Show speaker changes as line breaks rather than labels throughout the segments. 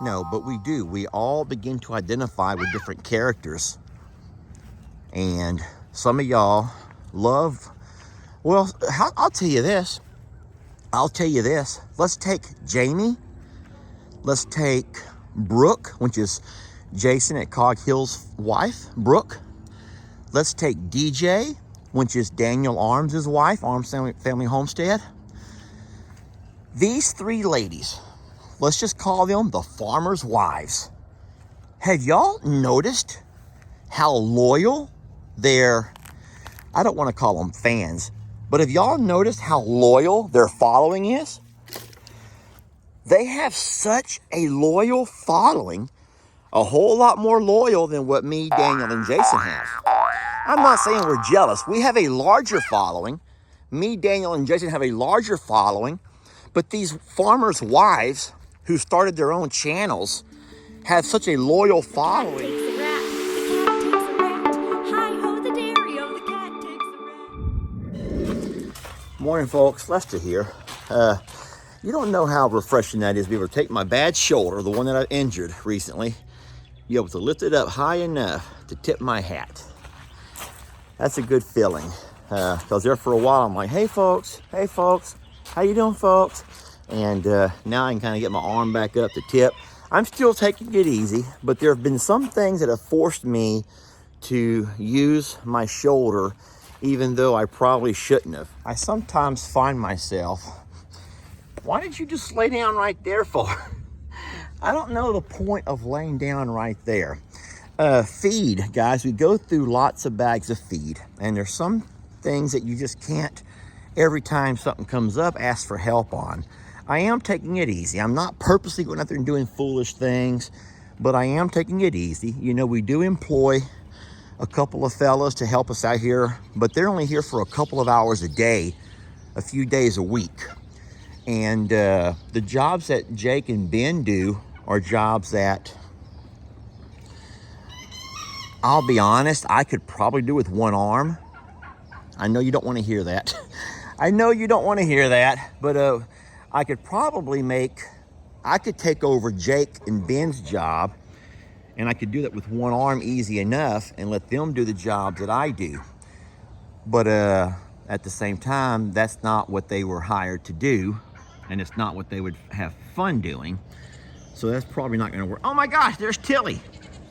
No, but we do. We all begin to identify with different characters. And some of y'all love, well, I'll tell you this. Let's take Jamie. Let's take Brooke, which is Jason at Cog Hill's wife, Brooke. Let's take DJ, which is Daniel Arms' wife, Arms Family Homestead. These three ladies, let's just call them the farmers' wives. Have y'all noticed how loyal their, I don't want to call them fans, but have y'all noticed how loyal their following is? They have such a loyal following, a whole lot more loyal than what me, Daniel, and Jason have. I'm not saying we're jealous. We have a larger following. Me, Daniel, and Jason have a larger following, but these farmers' wives who started their own channels have such a loyal following. Morning, folks. Lester here. You don't know how refreshing that is to be able to take my bad shoulder, the one that I injured recently, be able to lift it up high enough to tip my hat. That's a good feeling. Because there for a while, I'm like, hey folks, how you doing, folks? And now I can kind of get my arm back up to tip. I'm still taking it easy, but there have been some things that have forced me to use my shoulder, even though I probably shouldn't have. I sometimes find myself, why did you just lay down right there for? I don't know the point of laying down right there. Feed, guys, we go through lots of bags of feed, and there's some things that you just can't, every time something comes up, ask for help on. I am taking it easy. I'm not purposely going out there and doing foolish things, but I am taking it easy. You know, we do employ a couple of fellas to help us out here, but they're only here for a couple of hours a day, a few days a week. And the jobs that Jake and Ben do are jobs that, I'll be honest, I could probably do with one arm. I know you don't want to hear that. I know you don't want to hear that, but I could take over Jake and Ben's job, and I could do that with one arm easy enough and let them do the jobs that I do. But at the same time, that's not what they were hired to do, and it's not what they would have fun doing. So that's probably not going to work. Oh my gosh, there's Tilly,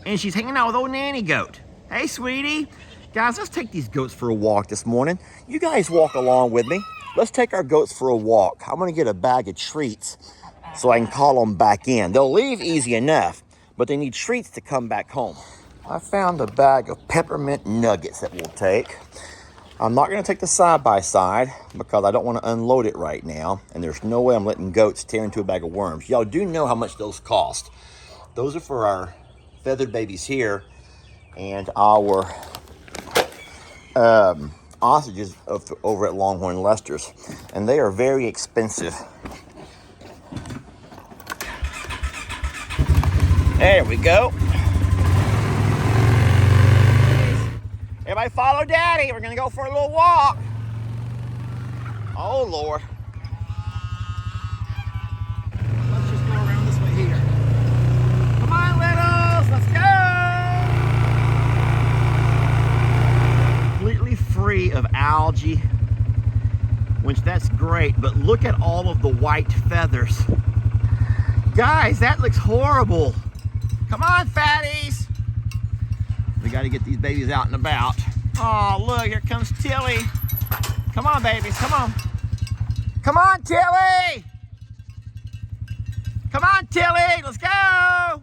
and she's hanging out with old Nanny Goat. Hey, sweetie. Guys, let's take these goats for a walk this morning. You guys walk along with me. Let's take our goats for a walk. I'm going to get a bag of treats so I can call them back in. They'll leave easy enough, but they need treats to come back home. I found a bag of peppermint nuggets that we'll take. I'm not going to take the side-by-side because I don't want to unload it right now, and there's no way I'm letting goats tear into a bag of worms. Y'all do know how much those cost. Those are for our feathered babies here and our ostriches over at Longhorn Lester's, and they are very expensive. There we go. Everybody follow Daddy. We're gonna go for a little walk. Oh Lord. Let's just go around this way here. Come on, littles, let's go. Completely free of algae, which that's great, but look at all of the white feathers. Guys, that looks horrible. Come on, fatties. We got to get these babies out and about. Oh, look, here comes Tilly. Come on, babies, come on. Come on, Tilly. Come on, Tilly, let's go.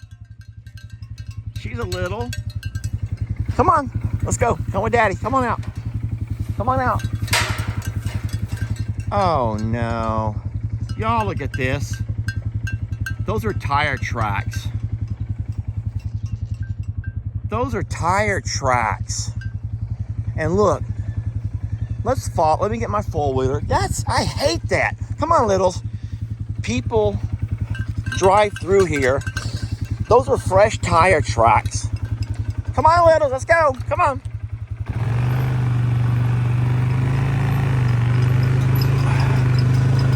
She's a little. Come on, let's go. Come with Daddy, come on out. Come on out. Oh, no. Y'all look at this. Those are tire tracks. Those are tire tracks. And look, let me get my four-wheeler. I hate that. Come on, littles. People drive through here. Those are fresh tire tracks. Come on, littles, let's go. Come on.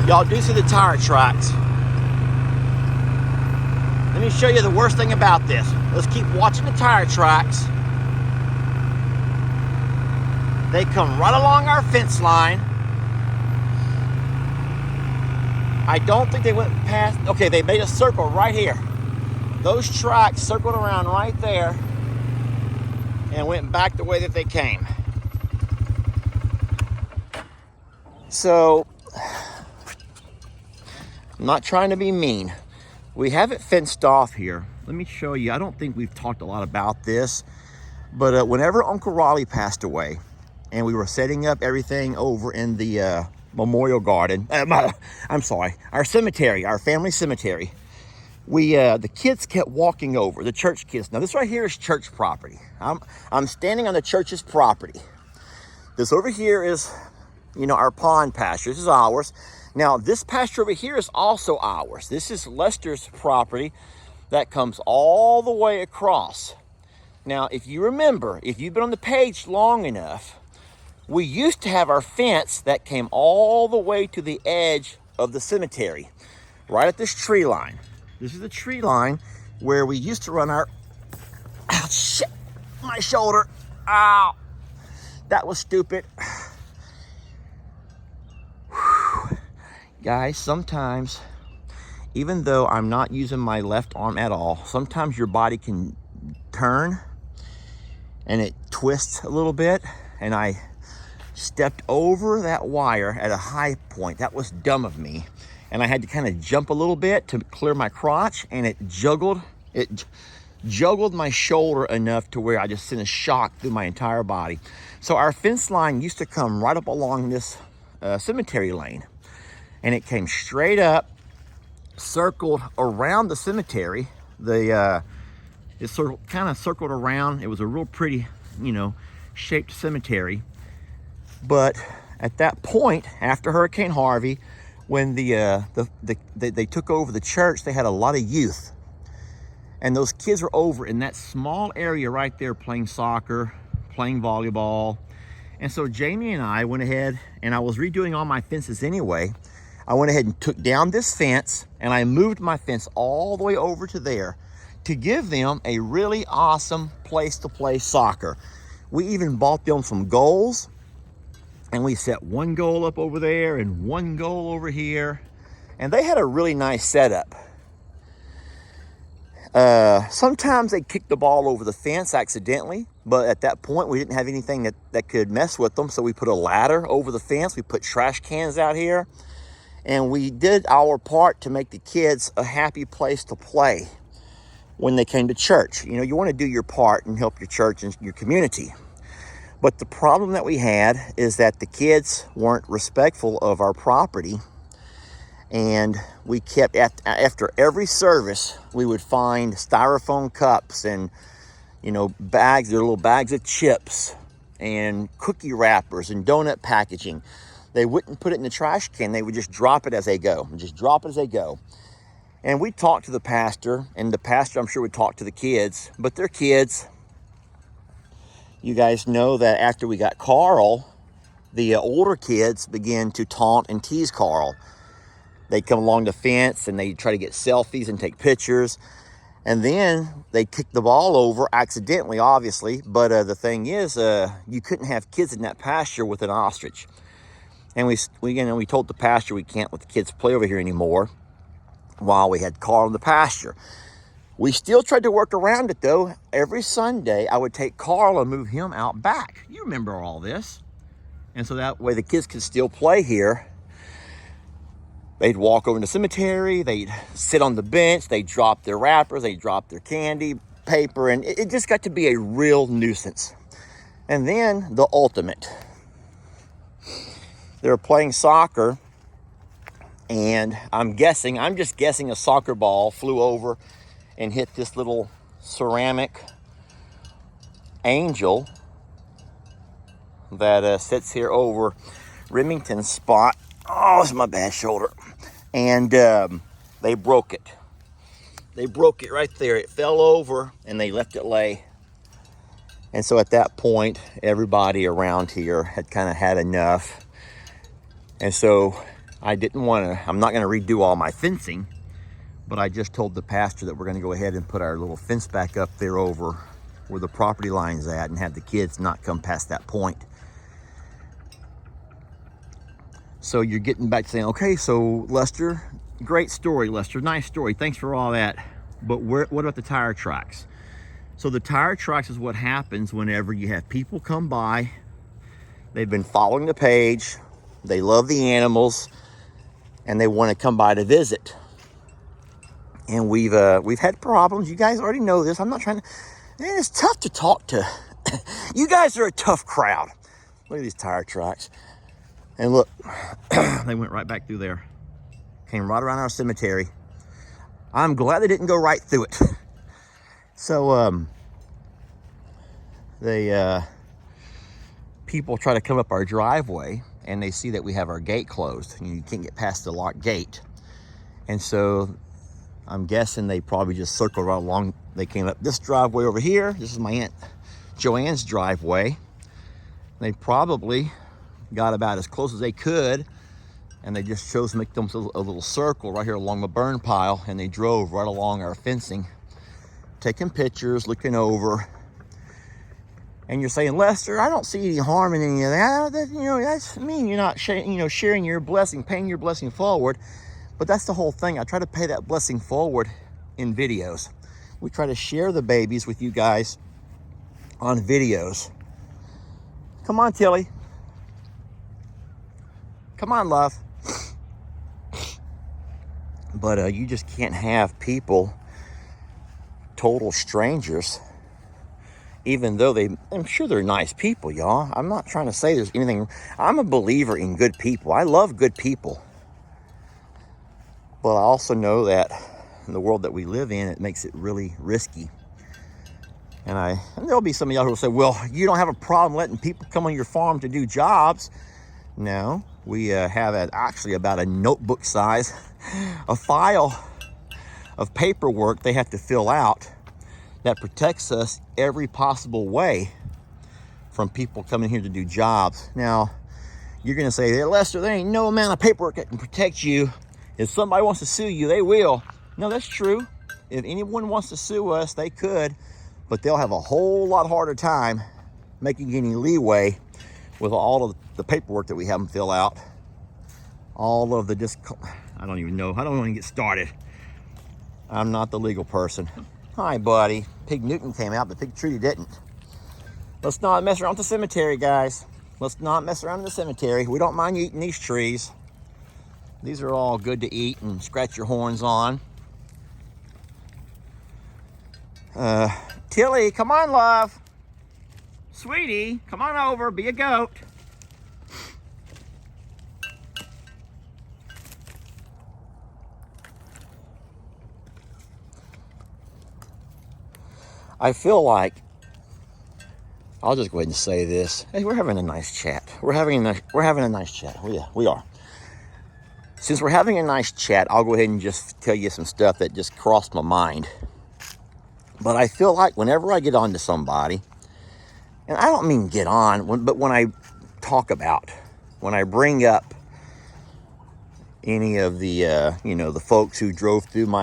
Y'all do see the tire tracks. Let me show you the worst thing about this. Let's keep watching the tire tracks. They come right along our fence line. I don't think they went past, okay, they made a circle right here. Those tracks circled around right there and went back the way that they came. So, I'm not trying to be mean. We have it fenced off here. Let me show you. I don't think we've talked a lot about this, but whenever Uncle Raleigh passed away and we were setting up everything over in the memorial garden, I'm sorry, our cemetery, our family cemetery, the kids kept walking over, the church kids. Now this right here is church property. I'm standing on the church's property. This over here is, you know, our pond pasture. This is ours. Now this pasture over here is also ours. This is Lester's property that comes all the way across. Now if you remember, if you've been on the page long enough, we used to have our fence that came all the way to the edge of the cemetery, right at this tree line. This is the tree line where we used to run our, ow, shit, my shoulder, ow, that was stupid. Whew. Guys, sometimes, even though I'm not using my left arm at all, sometimes your body can turn and it twists a little bit, and I stepped over that wire at a high point. That was dumb of me. And I had to kind of jump a little bit to clear my crotch, and it juggled my shoulder enough to where I just sent a shock through my entire body. So our fence line used to come right up along this cemetery lane, and it came straight up, circled around the cemetery. It kind of circled around. It was a real pretty, you know, shaped cemetery. But at that point, after Hurricane Harvey, when they took over the church, they had a lot of youth. And those kids were over in that small area right there playing soccer, playing volleyball. And so Jamie and I went ahead, and I was redoing all my fences anyway. I went ahead and took down this fence, and I moved my fence all the way over to there to give them a really awesome place to play soccer. We even bought them some goals. And we set one goal up over there and one goal over here. And they had a really nice setup. Sometimes they kicked the ball over the fence accidentally, but at that point we didn't have anything that could mess with them. So we put a ladder over the fence. We put trash cans out here. And we did our part to make the kids a happy place to play when they came to church. You know, you want to do your part and help your church and your community. But the problem that we had is that the kids weren't respectful of our property. And we kept, after every service, we would find styrofoam cups and, you know, bags, their little bags of chips and cookie wrappers and donut packaging. They wouldn't put it in the trash can. They would just drop it as they go. And we talked to the pastor, and the pastor, I'm sure, would talk to the kids, but they're kids. You guys know that after we got Carl, the older kids began to taunt and tease Carl. They'd come along the fence and they'd try to get selfies and take pictures. And then they kicked the ball over accidentally, obviously. But the thing is, you couldn't have kids in that pasture with an ostrich. And we told the pastor we can't let the kids play over here anymore while we had Carl in the pasture. We still tried to work around it, though. Every Sunday, I would take Carl and move him out back. You remember all this. And so that way the kids could still play here. They'd walk over to the cemetery. They'd sit on the bench. They'd drop their wrappers. They'd drop their candy, paper. And it just got to be a real nuisance. And then the ultimate. They were playing soccer. And I'm just guessing a soccer ball flew over and hit this little ceramic angel that sits here over Remington's spot. Oh, it's my bad shoulder. And they broke it. They broke it right there. It fell over and they left it lay. And so at that point, everybody around here had kind of had enough. And so I'm not going to redo all my fencing, But I just told the pastor that we're going to go ahead and put our little fence back up there over where the property line's at and have the kids not come past that point. So you're getting back to saying, okay, so Lester, great story, Lester, nice story. Thanks for all that. But what about the tire tracks? So the tire tracks is what happens whenever you have people come by. They've been following the page. They love the animals and they want to come by to visit. And we've had problems. You guys already know this. I'm not trying to, man, it's tough to talk to. You guys are a tough crowd. Look at these tire tracks. And look, they went right back through there. Came right around our cemetery. I'm glad they didn't go right through it. So, people try to come up our driveway and they see that we have our gate closed. You can't get past the locked gate. And so I'm guessing they probably just circled right along. They came up this driveway over here. This is my Aunt Joanne's driveway. They probably got about as close as they could, and they just chose to make themselves a little circle right here along the burn pile, and they drove right along our fencing, taking pictures, looking over. And you're saying, Lester, I don't see any harm in any of that. That's mean you're not sharing your blessing, paying your blessing forward. But that's the whole thing. I try to pay that blessing forward in videos. We try to share the babies with you guys on videos. Come on, Tilly. Come on, love. But you just can't have people, total strangers, even though I'm sure they're nice people, y'all. I'm not trying to say there's anything. I'm a believer in good people. I love good people. But I also know that in the world that we live in, it makes it really risky. And there'll be some of y'all who will say, well, you don't have a problem letting people come on your farm to do jobs. No, we have actually about a notebook size, a file of paperwork they have to fill out that protects us every possible way from people coming here to do jobs. Now, you're going to say, hey, Lester, there ain't no amount of paperwork that can protect you. If somebody wants to sue you, they will. No, that's true. If anyone wants to sue us, they could, but they'll have a whole lot harder time making any leeway with all of the paperwork that we have them fill out. All of the I don't even know. I don't even get started. I'm not the legal person. Hi, buddy. Pig Newton came out, but Pig Trudy didn't. Let's not mess around with the cemetery, guys. Let's not mess around in the cemetery. We don't mind you eating these trees. These are all good to eat and scratch your horns on. Tilly, come on, love. Sweetie, come on over, be a goat. I feel like, I'll just go ahead and say this. Hey, we're having a nice chat. We're having a nice chat. Oh, yeah, we are. Since we're having a nice chat, I'll go ahead and just tell you some stuff that just crossed my mind. But I feel like whenever I get on to somebody, and I don't mean get on, but when I talk about, when I bring up any of the, the folks who drove through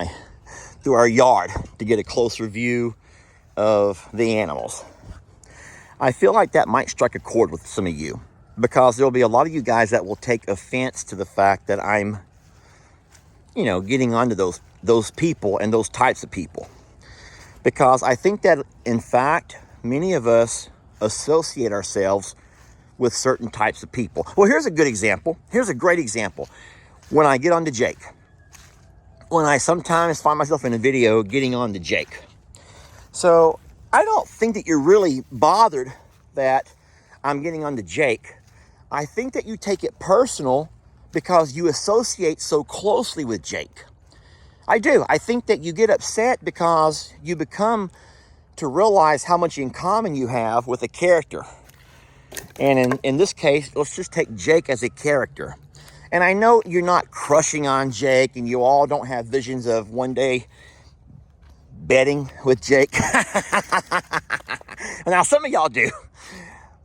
our yard to get a closer view of the animals, I feel like that might strike a chord with some of you, because there'll be a lot of you guys that will take offense to the fact that I'm, getting onto those people and those types of people. Because I think that, in fact, many of us associate ourselves with certain types of people. Well, here's a good example. Here's a great example. When I get on to Jake, when I sometimes find myself in a video getting on to Jake. So I don't think that you're really bothered that I'm getting on to Jake. I think that you take it personal because you associate so closely with Jake. I do. I think that you get upset because you become to realize how much in common you have with a character. And in this case, let's just take Jake as a character. And I know you're not crushing on Jake, and you all don't have visions of one day betting with Jake. Now, some of y'all do.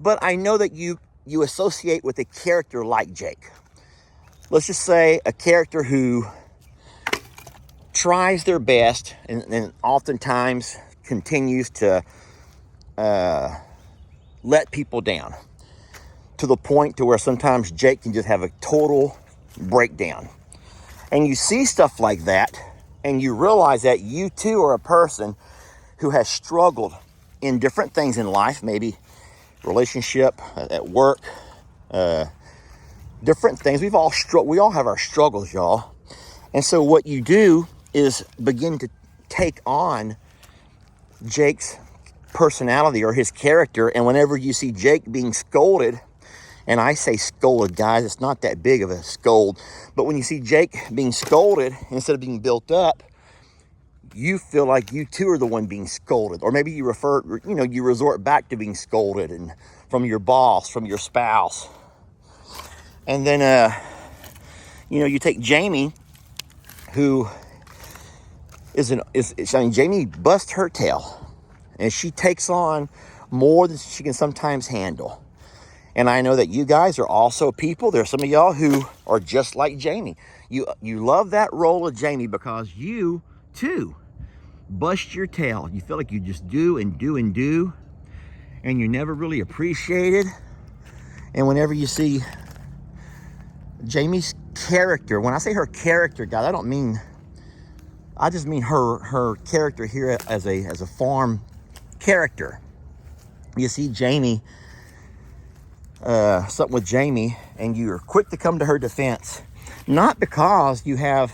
But I know that you associate with a character like Jake. Let's just say a character who tries their best and oftentimes continues to let people down to the point to where sometimes Jake can just have a total breakdown. And you see stuff like that and you realize that you too are a person who has struggled in different things in life, maybe relationship, at work, different things. We all have our struggles, y'all. And so what you do is begin to take on Jake's personality or his character. And whenever you see Jake being scolded, and I say scolded, guys, it's not that big of a scold, but when you see Jake being scolded instead of being built up, you feel like you too are the one being scolded. Or maybe you resort back to being scolded and from your boss, from your spouse. And then, you take Jamie, who Jamie busts her tail, and she takes on more than she can sometimes handle. And I know that you guys are also people. There's some of y'all who are just like Jamie. You love that role of Jamie because you too bust your tail. You feel like you just do and do and do, and you're never really appreciated. And whenever you see Jamie's character, when I say her character, guys, I just mean her character here as a farm character. You see Jamie, something with Jamie, and you're quick to come to her defense, not because you have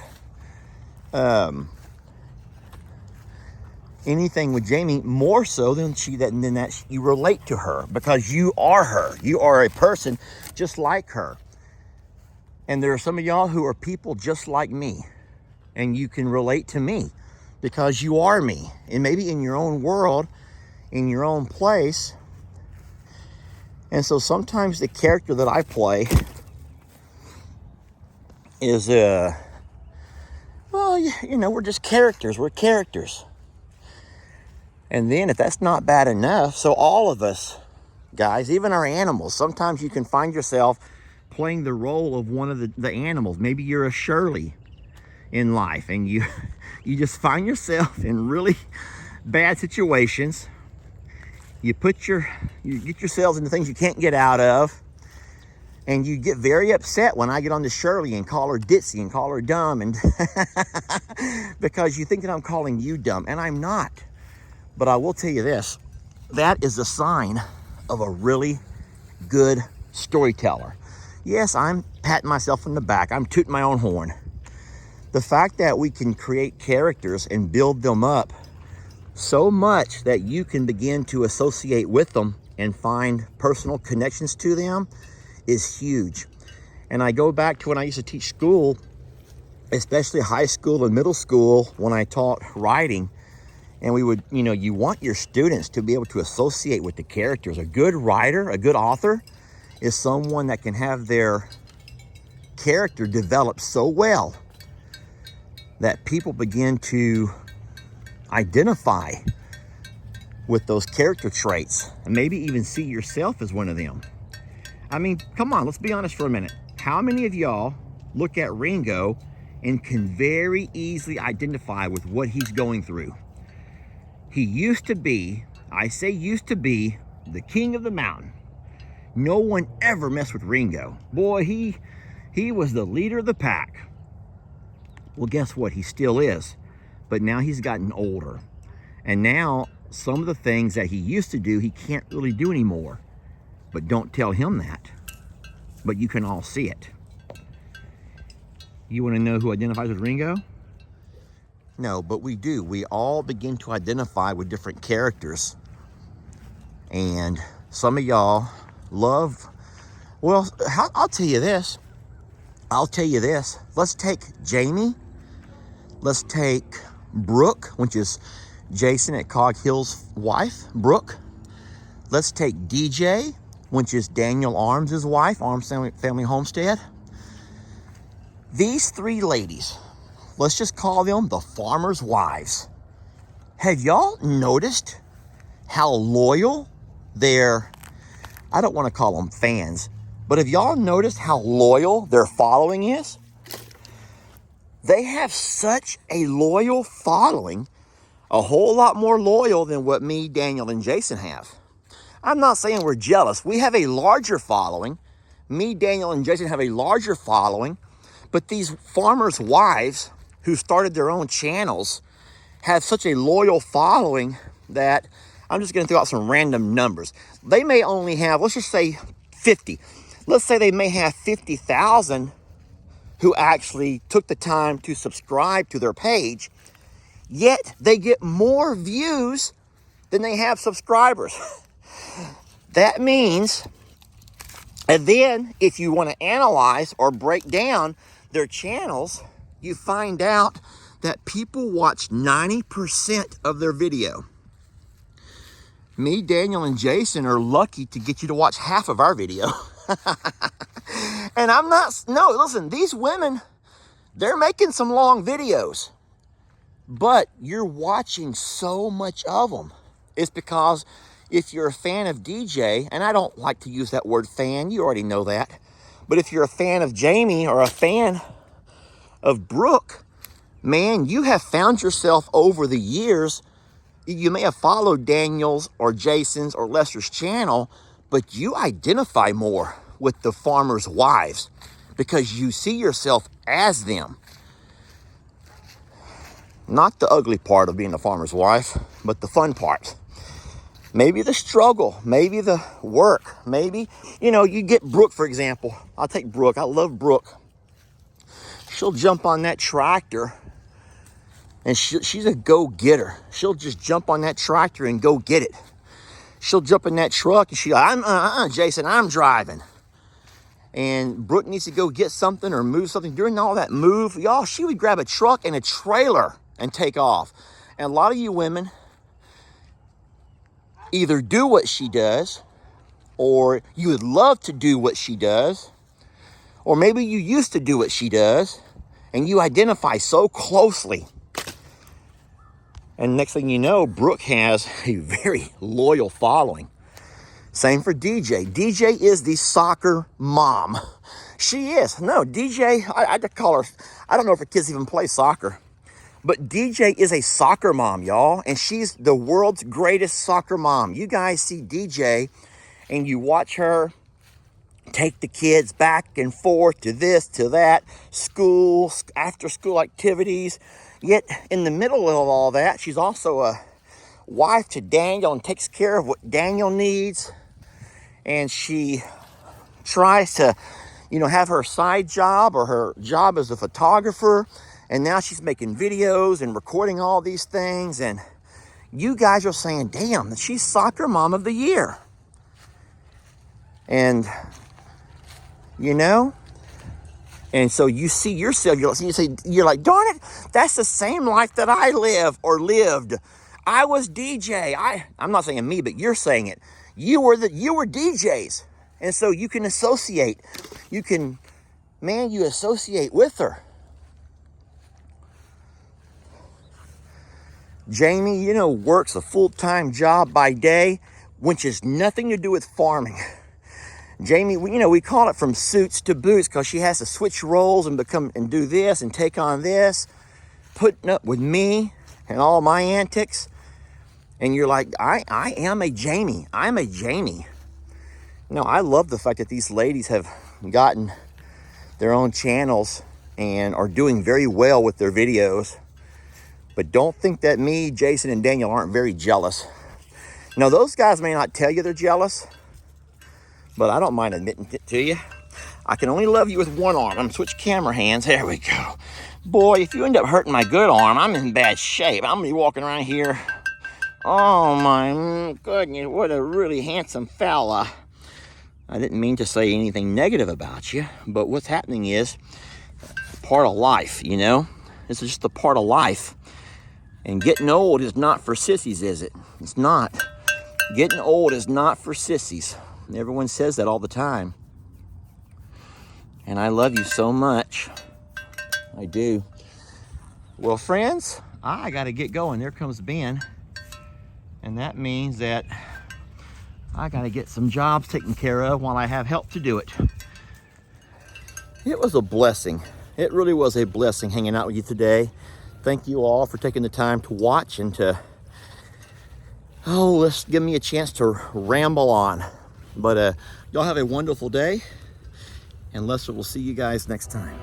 anything with Jamie more so than that you relate to her, because you are her. You are a person just like her. And there are some of y'all who are people just like me, and you can relate to me because you are me. And maybe in your own world, in your own place. And so sometimes the character that I play is, we're just characters. We're characters. And then if that's not bad enough, so all of us, guys, even our animals, sometimes you can find yourself playing the role of one of the animals. Maybe you're a Shirley in life, and you just find yourself in really bad situations. You get yourselves into things you can't get out of, and you get very upset when I get on to Shirley and call her ditzy and call her dumb, and because you think that I'm calling you dumb, and I'm not. But I will tell you this, that is a sign of a really good storyteller. Yes, I'm patting myself on the back. I'm tooting my own horn. The fact that we can create characters and build them up so much that you can begin to associate with them and find personal connections to them is huge. And I go back to when I used to teach school, especially high school and middle school, when I taught writing. And we would, you want your students to be able to associate with the characters. A good writer, a good author, is someone that can have their character develop so well that people begin to identify with those character traits and maybe even see yourself as one of them. I mean, come on, let's be honest for a minute. How many of y'all look at Ringo and can very easily identify with what he's going through? He used to be, the king of the mountain. No one ever messed with Ringo. Boy, he was the leader of the pack. Well, guess what? He still is. But now he's gotten older. And now some of the things that he used to do, he can't really do anymore. But don't tell him that. But you can all see it. You want to know who identifies with Ringo? No, but we do. We all begin to identify with different characters. And some of y'all love, I'll tell you this. Let's take Jamie. Let's take Brooke, which is Jason at Cog Hill's wife, Brooke. Let's take DJ, which is Daniel Arms' wife, Arms Family Homestead. These three ladies, let's just call them the farmers' wives. Have y'all noticed how loyal their, I don't want to call them fans, but have y'all noticed how loyal their following is? They have such a loyal following, a whole lot more loyal than what me, Daniel, and Jason have. I'm not saying we're jealous. We have a larger following. Me, Daniel, and Jason have a larger following. But these farmers' wives who started their own channels have such a loyal following that I'm just going to throw out some random numbers. They may only have, let's just say 50. Let's say they may have 50,000 who actually took the time to subscribe to their page, yet they get more views than they have subscribers. That means, and then if you want to analyze or break down their channels, you find out that people watch 90% of their video. Me, Daniel, and Jason are lucky to get you to watch half of our video. And I'm not, no, listen, these women, they're making some long videos, but you're watching so much of them. It's because if you're a fan of DJ, and I don't like to use that word fan, you already know that, but if you're a fan of Jamie or a fan of Brooke, man, you have found yourself over the years. You may have followed Daniel's or Jason's or Lester's channel, but you identify more with the farmers' wives because you see yourself as them. Not the ugly part of being a farmer's wife, but the fun part. Maybe the struggle, maybe the work, maybe, you know, you get Brooke, for example. I'll take Brooke. I love Brooke. She'll jump on that tractor and she's a go-getter. She'll just jump on that tractor and go get it. She'll jump in that truck and Jason, I'm driving. And Brooke needs to go get something or move something. During all that move, y'all, she would grab a truck and a trailer and take off. And a lot of you women either do what she does, or you would love to do what she does, or maybe you used to do what she does, and you identify so closely. And next thing you know, Brooke has a very loyal following. Same for DJ. DJ is the soccer mom. She is. No, DJ, I call her, I don't know if her kids even play soccer, but DJ is a soccer mom, y'all. And she's the world's greatest soccer mom. You guys see DJ and you watch her take the kids back and forth to this, to that, school, after school activities. Yet in the middle of all that, she's also a wife to Daniel and takes care of what Daniel needs. And she tries to, you know, have her side job or her job as a photographer. And now she's making videos and recording all these things. And you guys are saying, damn, she's soccer mom of the year. And, you know, and so you see yourself, you're like, darn it, that's the same life that I live or lived. I was DJ. I'm not saying me, but you're saying it. You were DJs. And so you can associate. You associate with her. Jamie, you know, works a full-time job by day, which has nothing to do with farming. Jamie, you know, we call it from suits to boots because she has to switch roles and do this and take on this, putting up with me and all my antics. And you're like, I am a Jamie. I'm a Jamie. You know, I love the fact that these ladies have gotten their own channels and are doing very well with their videos. But don't think that me, Jason, and Daniel aren't very jealous. Now, those guys may not tell you they're jealous, but I don't mind admitting it to you. I can only love you with one arm. I'm gonna switch camera hands. There we go. Boy, if you end up hurting my good arm, I'm in bad shape. I'm gonna be walking around here. Oh my goodness, what a really handsome fella. I didn't mean to say anything negative about you, but what's happening is part of life, you know? This is just a part of life. And getting old is not for sissies, is it? It's not. Getting old is not for sissies. Everyone says that all the time. And I love you so much. I do. Well, friends, I got to get going. There comes Ben. And that means that I got to get some jobs taken care of while I have help to do it. It was a blessing. it really was a blessing hanging out with you today. Thank you all for taking the time to watch and to, let's give me a chance to ramble on. But y'all have a wonderful day, and Lester will see you guys next time.